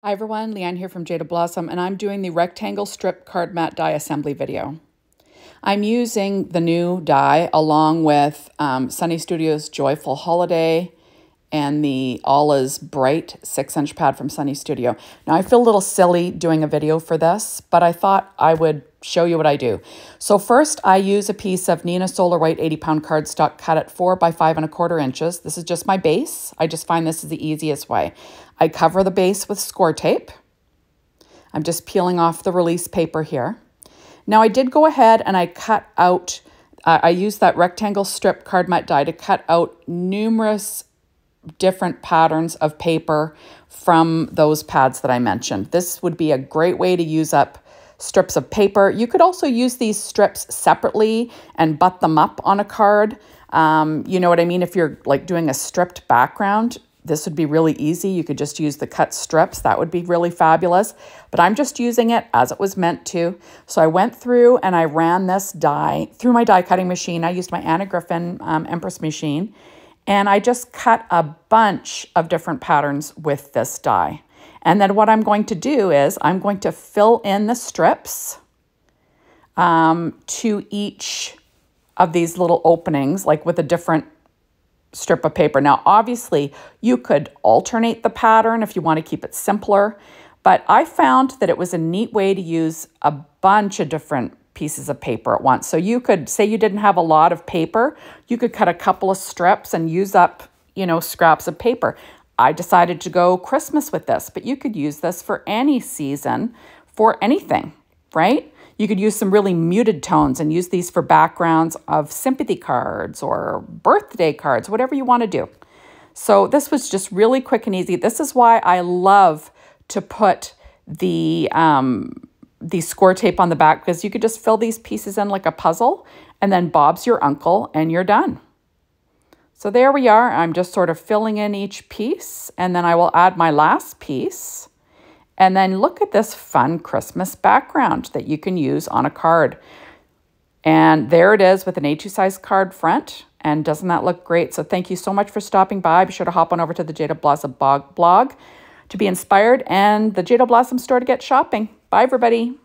Hi everyone, Leanne here from Jaded Blossom, and I'm doing the rectangle strip card mat die assembly video. I'm using the new die along with Sunny Studios Joyful Holiday and the All Is Bright 6-inch pad from Sunny Studio. Now I feel a little silly doing a video for this, but I thought I would show you what I do. So first I use a piece of Neenah Solar White 80-pound cardstock cut at 4 by 5¼ inches. This is just my base. I just find this is the easiest way. I cover the base with score tape. I'm just peeling off the release paper here. Now I did go ahead and I cut out, I used that rectangle strip card mat die to cut out numerous different patterns of paper from those pads that I mentioned. This would be a great way to use up strips of paper. You could also use these strips separately and butt them up on a card. You know what I mean? If you're like doing a stripped background, this would be really easy. You could just use the cut strips. That would be really fabulous. But I'm just using it as it was meant to. So I went through and I ran this die through my die cutting machine. I used my Anna Griffin Empress machine. And I just cut a bunch of different patterns with this die. And then what I'm going to do is I'm going to fill in the strips to each of these little openings, like with a different strip of paper. Now, obviously, you could alternate the pattern if you want to keep it simpler, but I found that it was a neat way to use a bunch of different pieces of paper at once. So you could say you didn't have a lot of paper, you could cut a couple of strips and use up, you know, scraps of paper. I decided to go Christmas with this, but you could use this for any season, for anything, right? You could use some really muted tones and use these for backgrounds of sympathy cards or birthday cards, whatever you want to do. So this was just really quick and easy. This is why I love to put the score tape on the back, because you could just fill these pieces in like a puzzle and then Bob's your uncle and you're done. So there we are. I'm just sort of filling in each piece and then I will add my last piece. And then look at this fun Christmas background that you can use on a card. And there it is with an A2 size card front. And doesn't that look great? So thank you so much for stopping by. Be sure to hop on over to the Jaded Blossom blog to be inspired and the Jaded Blossom store to get shopping. Bye, everybody.